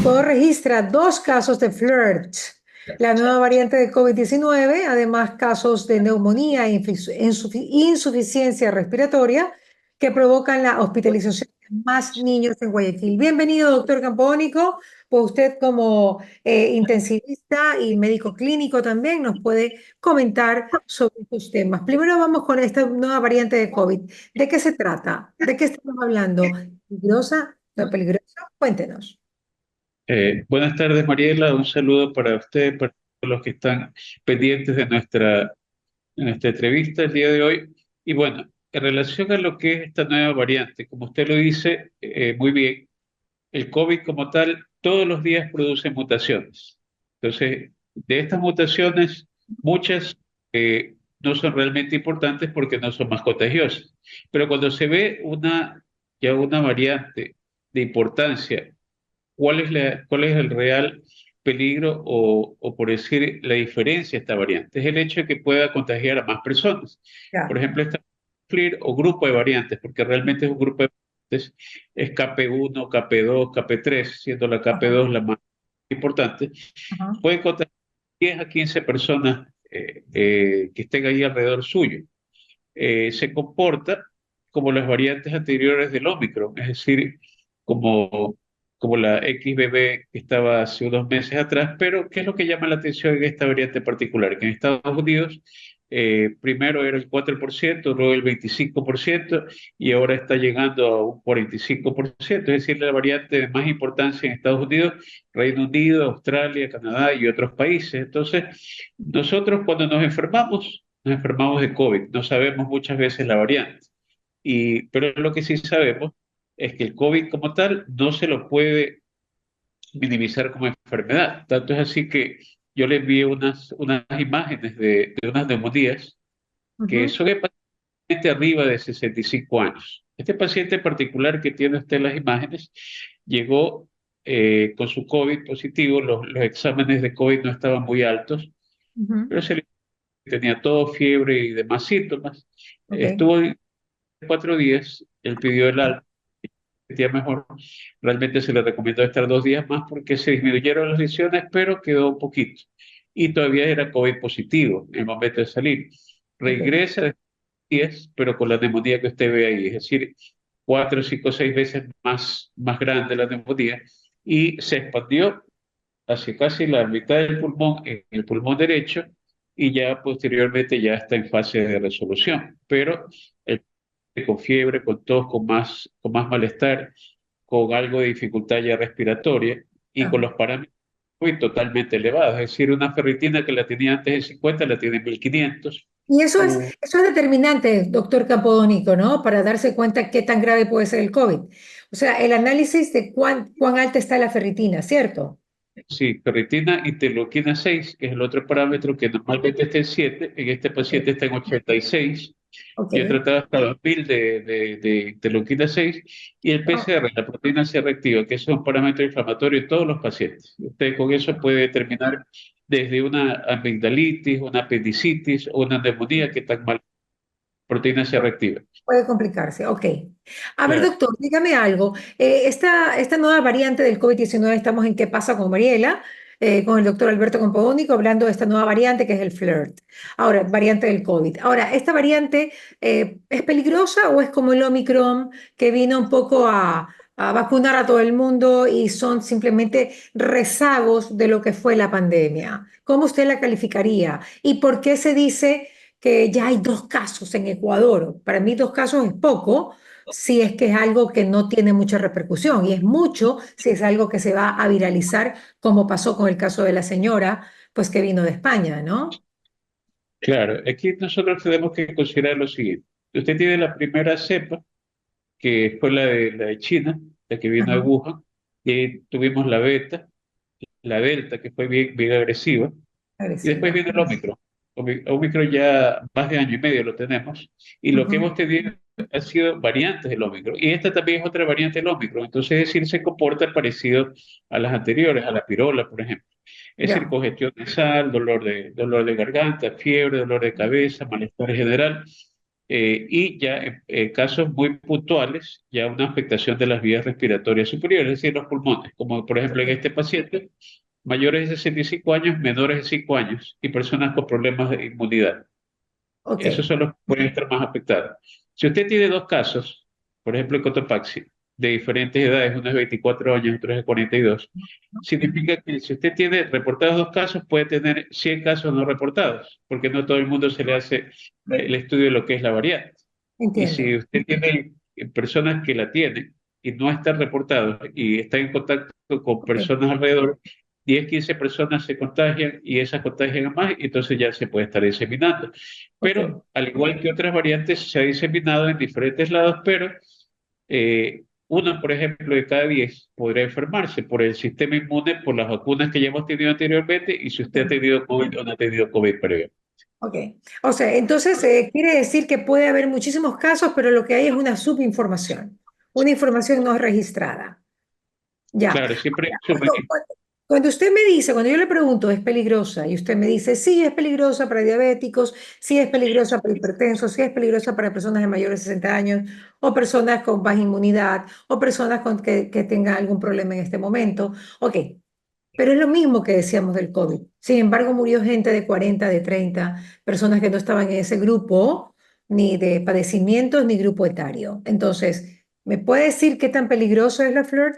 Ecuador registra 2 casos de FLIRT, la nueva variante de COVID-19, además casos de neumonía e insuficiencia respiratoria que provocan la hospitalización de más niños en Guayaquil. Bienvenido, doctor Campodónico. Pues usted como intensivista y médico clínico también nos puede comentar sobre estos temas. Primero vamos con esta nueva variante de COVID. ¿De qué se trata? ¿De qué estamos hablando? ¿Peligrosa? ¿No peligrosa? Cuéntenos. Buenas tardes, Mariela. Un saludo para usted, para todos los que están pendientes de nuestra entrevista el día de hoy. Y bueno, en relación a lo que es esta nueva variante, como usted lo dice muy bien, el COVID como tal todos los días produce mutaciones. Entonces, de estas mutaciones, muchas no son realmente importantes porque no son más contagiosas. Pero cuando se ve ya una variante de importancia, cuál es el real peligro o por decir la diferencia de esta variante? Es el hecho de que pueda contagiar a más personas. Por Ya. ejemplo, esta FLIR o grupo de variantes, porque realmente es un grupo de variantes, es KP1, KP2, KP3, siendo la Ajá, KP2 la más importante, ajá. puede contagiar 10 a 15 personas que estén ahí alrededor suyo. Se comporta como las variantes anteriores del Omicron, es decir, como, como la XBB que estaba hace unos meses atrás, pero ¿qué es lo que llama la atención en esta variante particular? Que en Estados Unidos primero era el 4%, luego el 25% y ahora está llegando a un 45%, es decir, la variante de más importancia en Estados Unidos, Reino Unido, Australia, Canadá y otros países. Entonces, nosotros cuando nos enfermamos de COVID, no sabemos muchas veces la variante, pero lo que sí sabemos es que el COVID como tal no se lo puede minimizar como enfermedad. Tanto es así que yo le envié unas imágenes de unas neumonías que Ujú. son de pacientes arriba de 65 años. Este paciente en particular que tiene usted las imágenes llegó con su COVID positivo, los exámenes de COVID no estaban muy altos, Ujú. pero se le tenía todo, fiebre y demás síntomas. Ok. Estuvo en 4 días, él pidió el alta, sentía mejor. Realmente se le recomendó estar 2 días más porque se disminuyeron las lesiones, pero quedó un poquito. Y todavía era COVID positivo en el momento de salir. Ok. Regresa después de 10, pero con la neumonía que usted ve ahí, es decir, 4, 5, 6 veces más grande la neumonía y se expandió hacia casi la mitad del pulmón, en el pulmón derecho, y ya posteriormente ya está en fase de resolución. Pero el con fiebre, con tos, con más malestar, con algo de dificultad ya respiratoria y con Ya. los parámetros muy totalmente elevados. Es decir, una ferritina que la tenía antes de 50 la tiene en 1500. Y Uh, eso es determinante, doctor Campodónico, ¿no? Para darse cuenta qué tan grave puede ser el COVID. O sea, el análisis de cuán alta está la ferritina, ¿cierto? sí, ferritina, interleuquina 6, que es el otro parámetro que normalmente está en 7, en este Ok. paciente está en 86. Ok. Yo he tratado hasta 2000 de interleuquina 6 y el Oh, PCR, la proteína C reactiva, que es un parámetro inflamatorio en todos los pacientes. Usted con eso puede determinar desde una amigdalitis, una apendicitis o una neumonía que tan mal proteína C reactiva. puede complicarse. Ok. A ver, Claro. doctor, dígame algo. Esta nueva variante del COVID-19, estamos en ¿Qué pasa con Mariela? Con el doctor Alberto Campodónico, hablando de esta nueva variante que es el FLIRT. Ahora, variante del COVID. Ahora, ¿esta variante es peligrosa o es como el Omicron que vino un poco a vacunar a todo el mundo y son simplemente rezagos de lo que fue la pandemia? ¿Cómo usted la calificaría? ¿Y por qué se dice que ya hay 2 casos en Ecuador? Para mí 2 casos es poco si es que es algo que no tiene mucha repercusión y es mucho si es algo que se va a viralizar, como pasó con el caso de la señora, pues que vino de España, ¿no? Claro, aquí nosotros tenemos que considerar lo siguiente. Usted tiene la primera cepa, que fue la de China, la que vino de Ajá, Wuhan, y tuvimos la beta, la delta, que fue bien agresiva. Y después agresiva. viene el Omicron. Omicron ya más de año y medio lo tenemos. Y lo que Ujú. hemos tenido han sido variantes del Omicron. Y esta también es otra variante del Omicron. Entonces, es decir, se comporta parecido a las anteriores, a la pirola, por ejemplo. Es decir, Ya. congestión nasal, dolor de garganta, fiebre, dolor de cabeza, malestar general. y ya en casos muy puntuales, ya una afectación de las vías respiratorias superiores, es decir, los pulmones, como por ejemplo en este paciente, mayores de 65 años, menores de 5 años y personas con problemas de inmunidad. Ok, Esos son los que pueden estar más afectados. Si usted tiene dos casos, por ejemplo, en Cotopaxi, de diferentes edades, uno es 24 años, otro es de 42, significa que si usted tiene reportados dos casos, puede tener 100 casos no reportados, porque no todo el mundo se le hace el estudio de lo que es la variante. Y si entiendo. usted tiene personas que la tienen y no están reportados y están en contacto con Ok, personas alrededor, 10 15 personas se contagian y esas contagian a más, y entonces ya se puede estar diseminando. ok. Pero al igual que otras variantes, se ha diseminado en diferentes lados, pero uno, por ejemplo, de cada 10 podría enfermarse por el sistema inmune, por las vacunas que ya hemos tenido anteriormente, y si usted ha tenido COVID o no ha tenido COVID previo. Ok, o sea, entonces quiere decir que puede haber muchísimos casos, pero lo que hay es una subinformación, una información no registrada. Ya. Claro, siempre Ahora, suben. cuando usted me dice, cuando yo le pregunto, ¿es peligrosa? Y usted me dice, sí, es peligrosa para diabéticos, sí, es peligrosa para hipertensos, sí, es peligrosa para personas de mayores de 60 años, o personas con baja inmunidad, o personas que tengan algún problema en este momento. Ok, pero es lo mismo que decíamos del COVID. Sin embargo, murió gente de 40, de 30, personas que no estaban en ese grupo, ni de padecimientos, ni grupo etario. Entonces, ¿me puede decir qué tan peligroso es la flirt?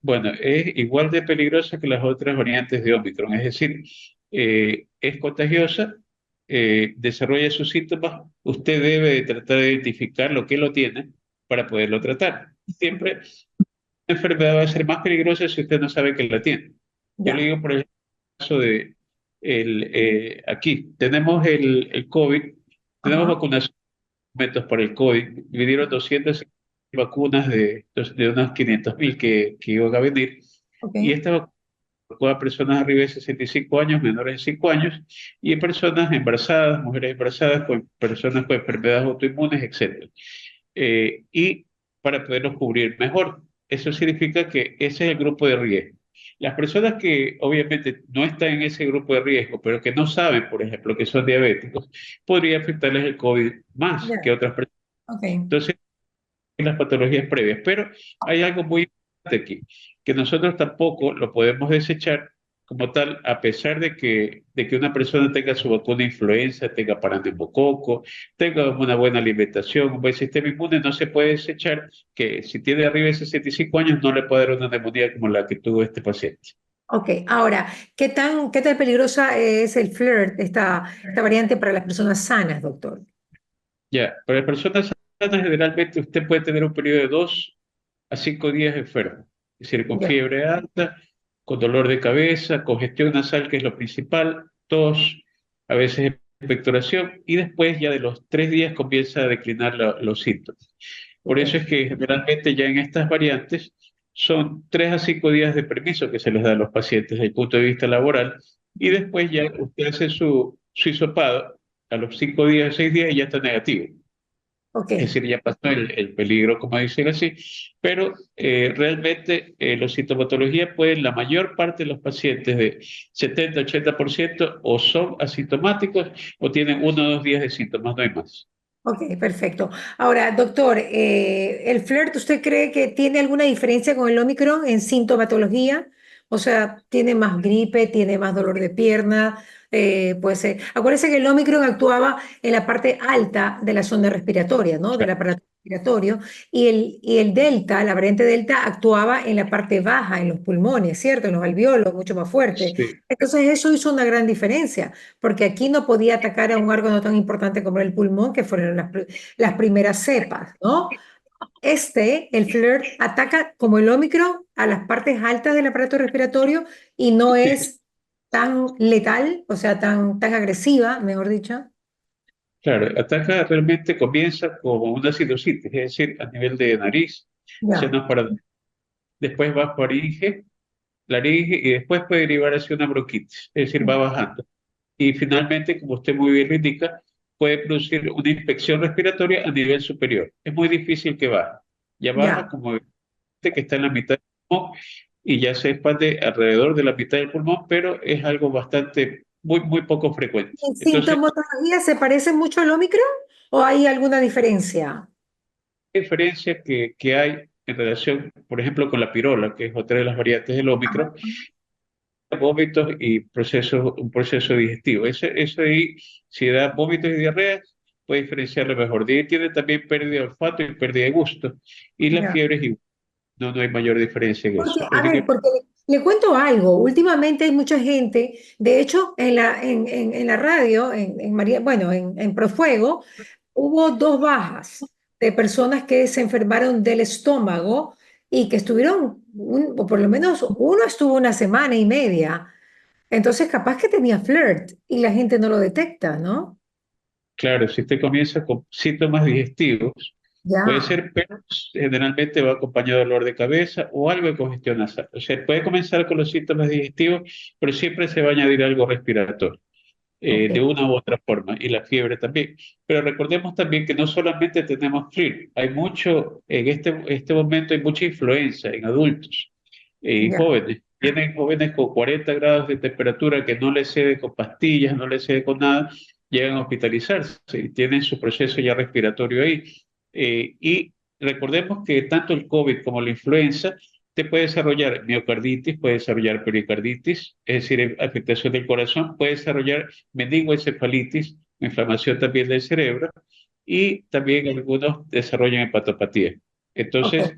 Bueno, es igual de peligrosa que las otras variantes de Omicron, es decir, es contagiosa, desarrolla sus síntomas, usted debe de tratar de identificar lo que lo tiene para poderlo tratar. Siempre la enfermedad va a ser más peligrosa si usted no sabe que la tiene. Yo le Ya. digo por el caso de aquí, tenemos el COVID, tenemos Ajá. vacunación métodos para el COVID. Vinieron 200 vacunas de unas 500.000 que iban a venir. Ok. Y esta vacuna vacuna a personas arriba de 65 años, menores de 5 años, y en personas embarazadas, mujeres embarazadas, con personas con enfermedades autoinmunes, etcétera. Y para poderlos cubrir mejor. Eso significa que ese es el grupo de riesgo. Las personas que obviamente no están en ese grupo de riesgo, pero que no saben, por ejemplo, que son diabéticos, podría afectarles el COVID más que Ya. otras personas. Ok. Entonces, en las patologías previas. Pero hay algo muy importante aquí, que nosotros tampoco lo podemos desechar como tal, a pesar de que una persona tenga su vacuna de influenza, tenga paraneumococo, tenga una buena alimentación, un buen sistema inmune, no se puede desechar que si tiene arriba de 65 años no le puede dar una neumonía como la que tuvo este paciente. Ok. Ahora, qué tan peligrosa es el flirt, esta variante para las personas sanas, doctor? Ya, para las personas sanas generalmente usted puede tener un periodo de 2 a 5 días enfermo, es decir, con Ya. fiebre alta, con dolor de cabeza, congestión nasal, que es lo principal, tos, a veces expectoración, y después ya de los 3 días comienza a declinar los síntomas. Por eso Ok. es que generalmente ya en estas variantes son 3 a 5 días de permiso que se les da a los pacientes desde el punto de vista laboral, y después ya usted hace su hisopado a los 5 días, 6 días y ya está negativo. Ok. Es decir, ya pasó el peligro, como dicen así, pero realmente la sintomatología puede, la mayor parte de los pacientes de 70-80% o son asintomáticos o tienen 1 o 2 días de síntomas, no hay más. Ok, perfecto. Ahora, doctor, ¿el flirt usted cree que tiene alguna diferencia con el Omicron en sintomatología? O sea, ¿tiene más gripe, tiene más dolor de pierna? Pues, acuérdese que el Omicron actuaba en la parte alta de la zona respiratoria, ¿no? Del aparato respiratorio, y el Delta, la variante Delta, actuaba en la parte baja, en los pulmones, ¿cierto? En los alveolos, mucho más fuerte. Sí, Entonces, eso hizo una gran diferencia porque aquí no podía atacar a un órgano tan importante como el pulmón, que fueron las primeras cepas, ¿no? El flirt, ataca como el Omicron a las partes altas del aparato respiratorio y no sí, es tan letal, o sea, tan agresiva, mejor dicho. claro, ataca realmente comienza como una sinusitis, es decir, a nivel de nariz, Ya, senos para después va faringe, laringe y después puede derivar hacia una bronquitis, es decir, va bajando. Y finalmente, como usted muy bien lo indica, puede producir una infección respiratoria a nivel superior. Es muy difícil que baje. Ya baja ya. como este que está en la mitad del pulmón y ya se expande alrededor de la mitad del pulmón, pero es algo bastante, muy, muy poco frecuente. ¿En Entonces, sintomatología se parece mucho al Omicron ¿O hay alguna diferencia? Diferencia que hay en relación, por ejemplo, con la pirola, que es otra de las variantes del Ómicron, vómitos y un proceso digestivo. Eso ahí, si da vómitos y diarreas, puede diferenciarlo mejor. De ahí tiene también pérdida de olfato y pérdida de gusto. Y la Ya. fiebre es igual. No, no hay mayor diferencia en Porque, eso. a ver, porque le cuento algo. Últimamente hay mucha gente, de hecho, en la radio, bueno, en Profuego, hubo dos bajas de personas que se enfermaron del estómago y que estuvieron, o por lo menos uno estuvo una semana y media. Entonces, capaz que tenía flirt y la gente no lo detecta, ¿no? Claro, si usted comienza con síntomas digestivos, puede Ya, ser, pero generalmente va acompañado de dolor de cabeza o algo de congestión nasal. O sea, puede comenzar con los síntomas digestivos, pero siempre se va a añadir algo respiratorio, ok, de una u otra forma, y la fiebre también. Pero recordemos también que no solamente tenemos flu, hay mucho, en este momento hay mucha influenza en adultos y ya, jóvenes. Tienen jóvenes con 40 grados de temperatura que no les cede con pastillas, no les cede con nada, llegan a hospitalizarse y tienen su proceso ya respiratorio ahí. Y recordemos que tanto el COVID como la influenza te puede desarrollar miocarditis, puede desarrollar pericarditis, es decir, afectación del corazón, puede desarrollar meningoencefalitis, inflamación también del cerebro, y también algunos desarrollan hepatopatía. ok. Entonces,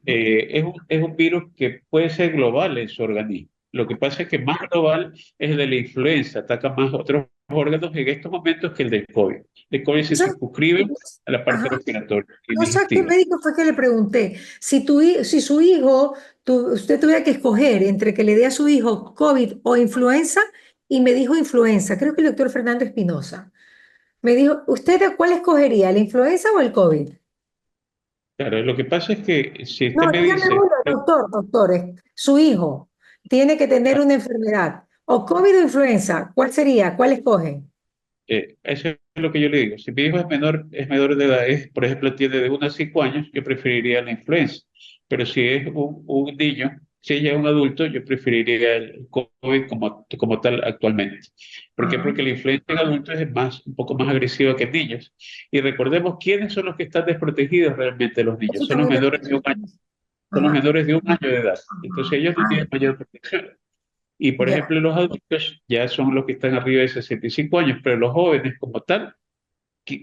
es un virus que puede ser global en su organismo. Lo que pasa es que más global es el de la influenza, ataca más otros órganos en estos momentos que el del COVID. El COVID se Entonces, circunscribe a la parte ajá. respiratoria y No sé a qué digestiva. médico fue que le pregunté. Si su hijo, usted tuviera que escoger entre que le dé a su hijo COVID o influenza, y me dijo influenza, creo que el doctor Fernando Espinosa. Me dijo, ¿usted a cuál escogería, la influenza o el COVID? Claro, lo que pasa es que si No, usted me dígame dice, uno, doctor, su hijo tiene que tener una enfermedad, o COVID o influenza, ¿cuál sería? ¿Cuál escoge? eso es lo que yo le digo. Si mi hijo es menor de edad, por ejemplo, tiene de 1 a 5 años, yo preferiría la influenza. Pero si es un niño, si ella es un adulto, yo preferiría el COVID como tal actualmente. ¿Por qué? Ah, Porque la influenza en adultos es un poco más agresiva que en niños. Y recordemos quiénes son los que están desprotegidos realmente los niños. eso Son los también menores de un año, son los Ajá, menores de 1 año de edad. Entonces ajá, ellos no tienen mayor protección. Y por ya. ejemplo, los adultos ya son los que están arriba de 65 años, pero los jóvenes como tal,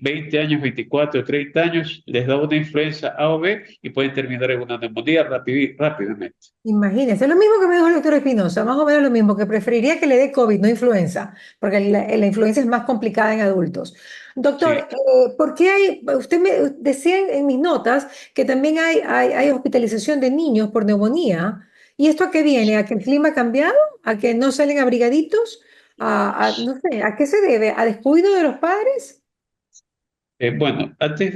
20 años, 24, 30 años, les da una influenza A o B y pueden terminar en una neumonía rápidamente. Imagínese, lo mismo que me dijo el doctor Espinosa, más o menos lo mismo, que preferiría que le dé COVID, no influenza, porque la influenza es más complicada en adultos. Doctor, Sí, ¿por qué usted me decía en mis notas que también hay hospitalización de niños por neumonía? ¿Y esto a qué viene? ¿A que el clima ha cambiado? ¿A que no salen abrigaditos? No sé, ¿a qué se debe? ¿A descuido de los padres? bueno, antes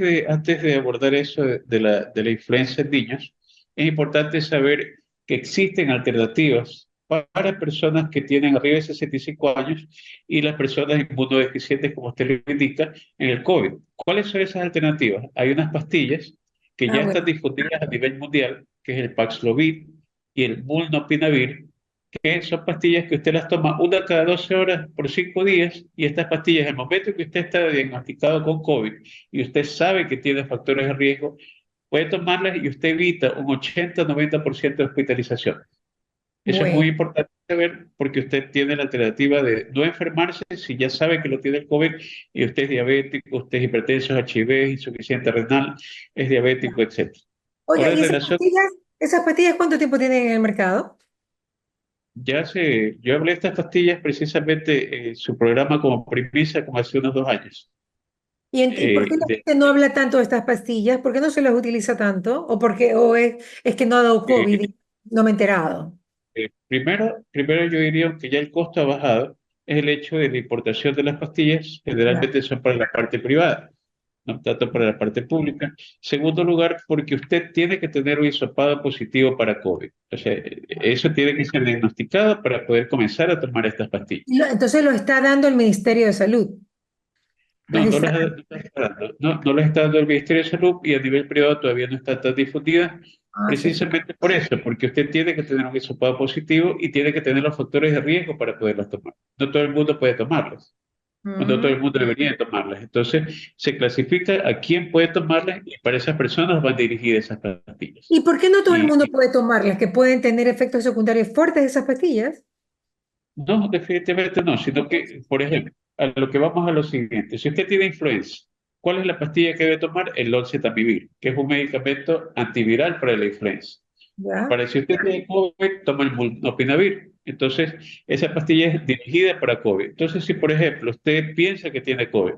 de abordar eso de la influenza en niños, es importante saber que existen alternativas para personas que tienen arriba de 65 años y las personas inmunodeficientes, como usted lo indica, en el COVID. ¿Cuáles son esas alternativas? Hay unas pastillas que Ah, ya están bueno, difundidas a nivel mundial, que es el Paxlovid y el Molnupiravir, que son pastillas que usted las toma una cada 12 horas por 5 días y estas pastillas, en el momento que usted está diagnosticado con COVID y usted sabe que tiene factores de riesgo, puede tomarlas y usted evita un 80-90% de hospitalización. Eso es bueno. muy importante saber porque usted tiene la alternativa de no enfermarse si ya sabe que lo tiene el COVID y usted es diabético, usted es hipertenso, HIV, insuficiente renal, es diabético, etc. Oiga, Ahora, en ¿y relación esas pastillas cuánto tiempo tienen en el mercado? yo hablé de estas pastillas precisamente en su programa como premisa como hace unos 2 años. ¿Y por qué la De, gente no habla tanto de estas pastillas? ¿Por qué no se las utiliza tanto? ¿O es que no ha dado COVID eh, y no me he enterado? primero yo diría que ya el costo ha bajado, es el hecho de la importación de las pastillas, Ya. generalmente son para la parte privada, no tanto para la parte pública. Segundo lugar, porque usted tiene que tener un hisopado positivo para COVID. O sea, eso tiene que ser diagnosticado para poder comenzar a tomar estas pastillas. Entonces lo está dando el Ministerio de Salud. Las No, está- no las está dando el Ministerio de Salud y a nivel privado todavía no está tan difundida, sí, sí. precisamente por eso, porque usted tiene que tener un hisopado positivo y tiene que tener los factores de riesgo para poderlos tomar. No todo el mundo puede tomarlos. cuando todo Mm, el mundo debería tomarlas. Entonces, se clasifica a quién puede tomarlas y para esas personas van dirigidas esas pastillas. ¿Y por qué no todo el mundo Y puede tomarlas, que pueden tener efectos secundarios fuertes esas pastillas? no, definitivamente no, sino que, por ejemplo, a lo que vamos a lo siguiente, si usted tiene influenza, ¿cuál es la pastilla que debe tomar? El Oseltamivir, que es un medicamento antiviral para la influenza. ¿Ya? Para si usted tiene COVID, toma el Molnupiravir. Entonces, esa pastilla es dirigida para COVID. Entonces, si por ejemplo usted piensa que tiene COVID,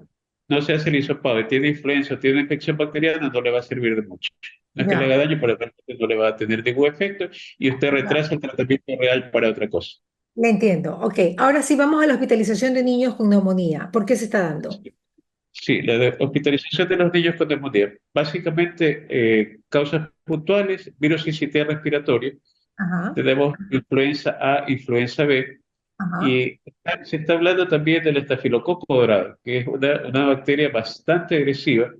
no se hace el hisopado y tiene influenza o tiene infección bacteriana, no le va a servir de mucho. No es que le Ya, haga daño, pero realmente no le va a tener ningún efecto y usted ya. retrasa el tratamiento real para otra cosa. Le entiendo. Ok, ahora sí vamos a la hospitalización de niños con neumonía. ¿Por qué se está dando? Sí, hospitalización de los niños con neumonía. Básicamente, causas puntuales, virus incitial respiratorio. Ajá, Tenemos influenza A, influenza B. ajá, Y se está hablando también del estafilococo dorado, que es una bacteria bastante agresiva.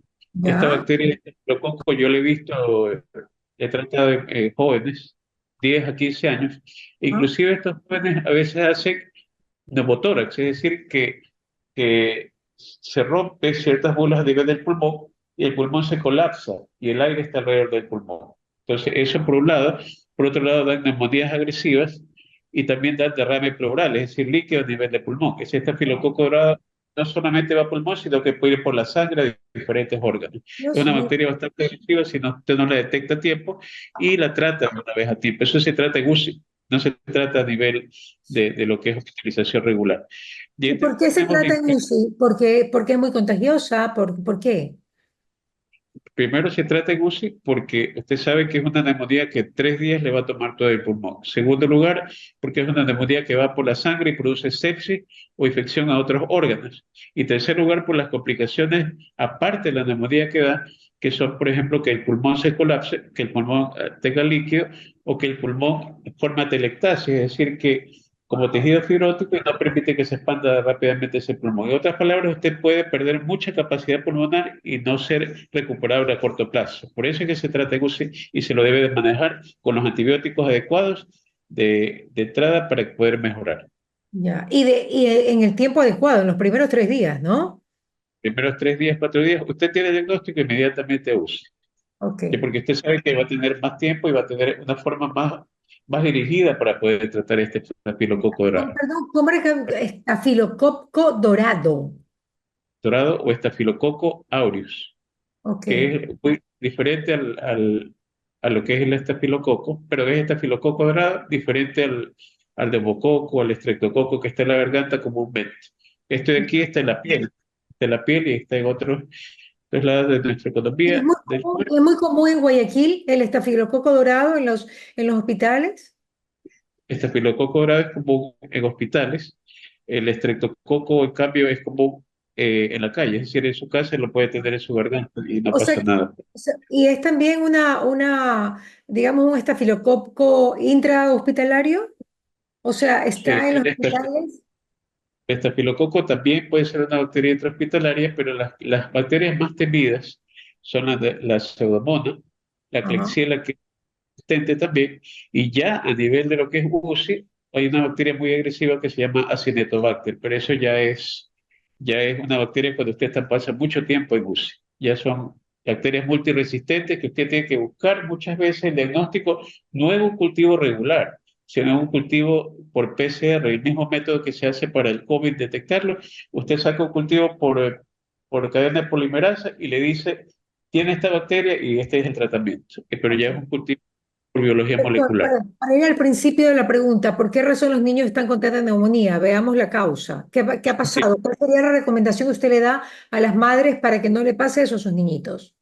Esta ya, bacteria, el estafilococo, yo la he visto, he tratado en jóvenes, 10 a 15 años. ajá, Inclusive estos jóvenes a veces hacen pneumotórax, es decir, que se rompe ciertas bolas a nivel del pulmón y el pulmón se colapsa y el aire está alrededor del pulmón. Entonces, eso por un lado. Por otro lado, dan neumonías agresivas y también dan derrame pleural, es decir, líquido a nivel de pulmón. Ese estafilococo dorado no solamente va a pulmón, sino que puede ir por la sangre de diferentes órganos. Es Dios una mío. bacteria bastante agresiva si no, usted no la detecta a tiempo y la trata de una vez a tiempo. Eso se trata en UCI, no se trata a nivel de lo que es hospitalización regular. ¿Y Y por qué se tenemos trata en UCI? Porque es muy contagiosa? ¿Por qué? primero se trata en UCI porque usted sabe que es una neumonía que en 3 días le va a tomar todo el pulmón. Segundo lugar, porque es una neumonía que va por la sangre y produce sepsis o infección a otros órganos. Y tercer lugar, por las complicaciones, aparte de la neumonía que da, que son, por ejemplo, que el pulmón se colapse, que el pulmón tenga líquido o que el pulmón forma atelectasis, es decir, que como tejido fibrótico y no permite que se expanda rápidamente ese pulmón. En otras palabras, usted puede perder mucha capacidad pulmonar y no ser recuperable a corto plazo. Por eso es que se trata de UCI y se lo debe de manejar con los antibióticos adecuados de entrada para poder mejorar. Ya. Y en el tiempo adecuado, en los primeros 3 días, ¿no? Primeros 3 días, 4 días, usted tiene el diagnóstico inmediatamente UCI. Ok. Porque usted sabe que va a tener más tiempo y va a tener una forma más dirigida para poder tratar este estafilococo dorado. Perdón, ¿cómo era que estafilococo dorado? Dorado o estafilococo aureus, Ok. que es muy diferente a lo que es el estafilococo, pero es estafilococo dorado, diferente al neumococo, al estreptococo que está en la garganta comúnmente. Este de aquí está en la piel, de la piel y está en otros lados de nuestra ¿Y economía del cuerpo. es muy común en Guayaquil el estafilococo dorado en los hospitales? Estafilococo dorado es común en hospitales, el estreptococo, en cambio, es común en la calle, es decir, en su casa lo puede tener en su garganta y no O sea, pasa nada. y es también digamos, un estafilococo intrahospitalario. O sea, Sí, está en los hospitales. el estafilococo también puede ser una bacteria intrahospitalaria, pero las bacterias más temidas son la pseudomonas, la Ajá. Klebsiella que es resistente también, y ya a nivel de lo que es UCI, hay una bacteria muy agresiva que se llama Acinetobacter, pero eso ya es una bacteria cuando usted pasa mucho tiempo en UCI. Ya son bacterias multiresistentes que usted tiene que buscar muchas veces el diagnóstico, no es un cultivo regular, sino un cultivo por PCR, el mismo método que se hace para el COVID detectarlo. Usted saca un cultivo por cadena de polimerasa y le dice, tiene esta bacteria y este es el tratamiento. Pero ya es un cultivo por biología Doctor, molecular. para ir al principio de la pregunta, ¿por qué razón los niños están con tanta neumonía? Veamos la causa. ¿Qué ha Sí, pasado? ¿Cuál sería la recomendación que usted le da a las madres para que no le pase eso a sus niñitos?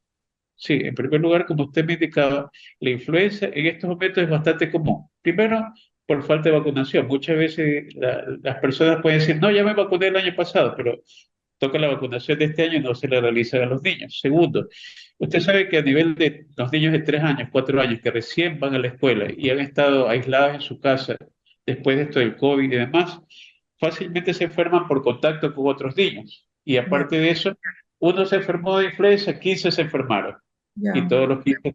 sí, en primer lugar, como usted me indicaba, la influenza en estos momentos es bastante común. Primero, por falta de vacunación. Muchas veces las personas pueden decir, no, ya me vacuné el año pasado, pero toca la vacunación de este año y no se la realizan a los niños. Segundo, usted sabe que a nivel de los niños de 3 años, 4 años, que recién van a la escuela y han estado aislados en su casa después de esto del COVID y demás, fácilmente se enferman por contacto con otros niños. Y Ya, aparte de eso, uno se enfermó de influenza, 15 se enfermaron y ya. todos los 15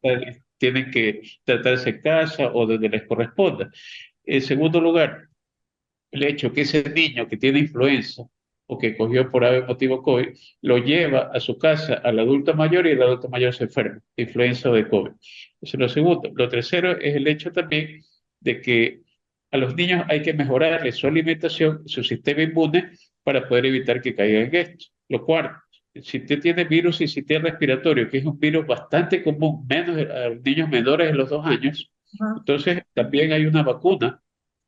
tienen que tratarse en casa o donde les corresponda. En segundo lugar, el hecho que ese niño que tiene influenza o que cogió por ave motivo COVID, lo lleva a su casa al adulto mayor y el adulto mayor se enferma de influenza o de COVID. Eso es lo segundo. Lo tercero es el hecho también de que a los niños hay que mejorarle su alimentación, su sistema inmune, para poder evitar que caigan en esto. Lo cuarto, si usted tiene virus sincitial respiratorio, que es un virus bastante común, menos a los niños menores de los 2 años, Ajá. entonces también hay una vacuna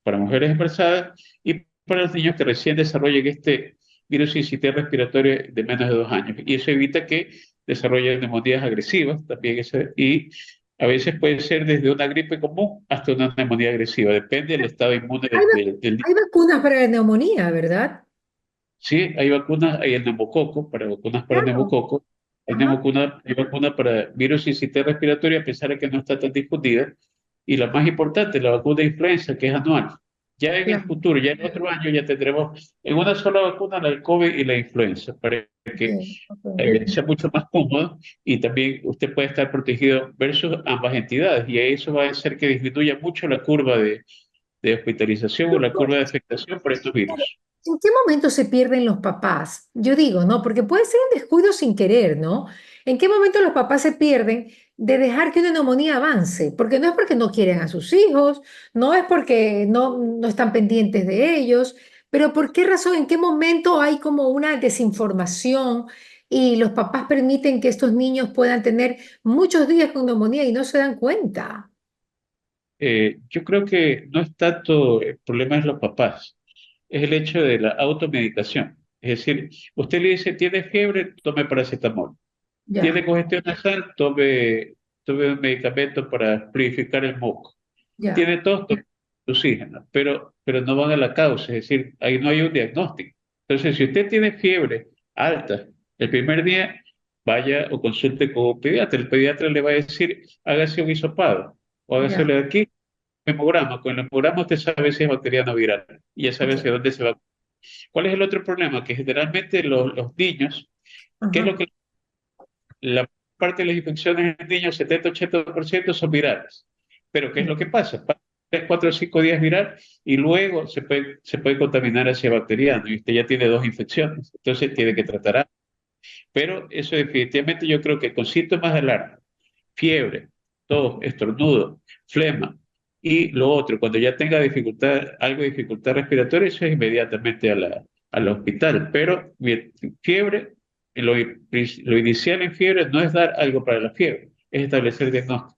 para mujeres embarazadas y para los niños que recién desarrollen este virus sincitial respiratorio de menos de 2 años. Y eso evita que desarrollen neumonías agresivas también. Y a veces puede ser desde una gripe común hasta una neumonía agresiva. Depende del estado inmune Hay, del niño. hay vacunas para la neumonía, ¿verdad? Sí, hay vacunas, hay el neumococo, para vacunas para Claro. neumococo. Ajá. Hay vacuna para virus sincitial respiratorio, a pesar de que no está tan difundida. Y la más importante, la vacuna de influenza, que es anual. Ya en el Claro. futuro, ya en otro año, ya tendremos en una sola vacuna la del COVID y la influenza, para Ok, que ok. sea mucho más cómodo y también usted puede estar protegido versus ambas entidades. Y eso va a hacer que disminuya mucho la curva de hospitalización o la curva de afectación por estos virus. ¿En qué momento se pierden los papás? Yo digo, ¿no? Porque puede ser un descuido sin querer, ¿no? ¿En qué momento los papás se pierden de dejar que una neumonía avance? Porque no es porque no quieren a sus hijos, no es porque no están pendientes de ellos, pero ¿por qué razón? ¿En qué momento hay como una desinformación y los papás permiten que estos niños puedan tener muchos días con neumonía y no se dan cuenta? Yo creo que no es tanto el problema de los papás, es el hecho de la automedicación. Es decir, usted le dice, tiene fiebre, tome paracetamol. Ya, Tiene congestión nasal, tome un medicamento para purificar el moco. ya. Tiene tos, tome oxígeno, pero no van a la causa, es decir, ahí no hay un diagnóstico. Entonces, si usted tiene fiebre alta el primer día, vaya o consulte con un pediatra. El pediatra le va a decir, hágase un hisopado o Ya, hágaselo aquí hemograma. Con el hemograma usted sabe si es bacteriano o viral y ya sabe hacia ok. dónde se va. ¿Cuál es el otro problema? Que generalmente los niños, ¿qué es lo Ajá. que la parte de las infecciones en niños, 70-80% son virales? Pero ¿qué es lo que pasa? Pasa 3, 4, 5 días viral y luego se puede contaminar hacia bacteriano y usted ya tiene dos infecciones, entonces tiene que tratar algo. Pero eso definitivamente yo creo que con síntomas de alarma, fiebre, tos, estornudo, flema. Y lo otro, cuando ya tenga dificultad, algo de dificultad respiratoria, eso es inmediatamente al hospital. Pero fiebre, lo inicial en fiebre no es dar algo para la fiebre, es establecer diagnóstico.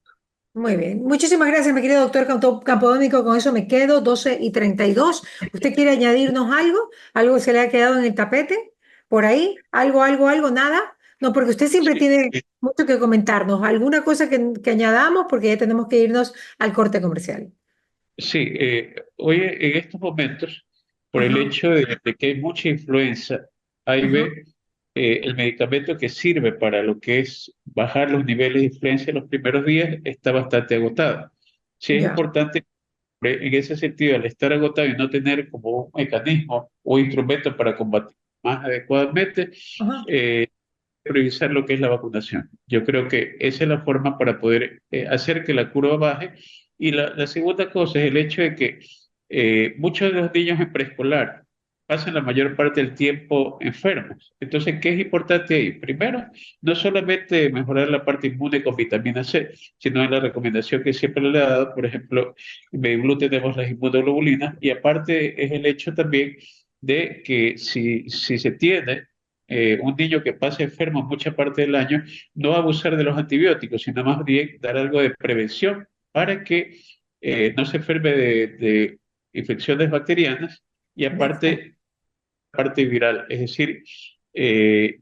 Muy bien. Muchísimas gracias, mi querido doctor Campodónico. Con eso me quedo, 12:32. ¿Usted quiere añadirnos algo? ¿Algo que se le ha quedado en el tapete? ¿Por ahí? ¿Algo, nada? No, porque usted siempre Sí, tiene mucho que comentarnos. ¿Alguna cosa que añadamos? Porque ya tenemos que irnos al corte comercial. sí, hoy en estos momentos, por el Ajá, hecho de que hay mucha influenza, ahí ajá, ve el medicamento que sirve para lo que es bajar los niveles de influencia en los primeros días está bastante agotado. Sí es ya. importante, en ese sentido, al estar agotado y no tener como un mecanismo o instrumento para combatir más adecuadamente, Ajá. eh, priorizar lo que es la vacunación. Yo creo que esa es la forma para poder hacer que la curva baje. Y la segunda cosa es el hecho de que muchos de los niños en preescolar pasan la mayor parte del tiempo enfermos. Entonces, ¿qué es importante ahí? Primero, no solamente mejorar la parte inmune con vitamina C, sino en la recomendación que siempre le he dado, por ejemplo, en BioBlue tenemos las inmunoglobulinas y aparte es el hecho también de que si se tiene un niño que pasa enfermo mucha parte del año, no abusar de los antibióticos, sino más bien dar algo de prevención para que no se enferme de infecciones bacterianas y Exacto. aparte parte viral. Es decir,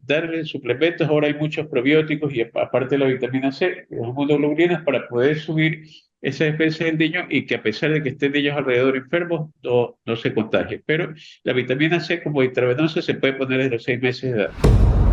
darle suplementos. Ahora hay muchos probióticos y aparte de la vitamina C, las inmunoglobulinas para poder subir esa defensa del niño y que a pesar de que estén niños alrededor enfermos, no se contagie. Pero la vitamina C como intravenosa se puede poner desde los 6 meses de edad.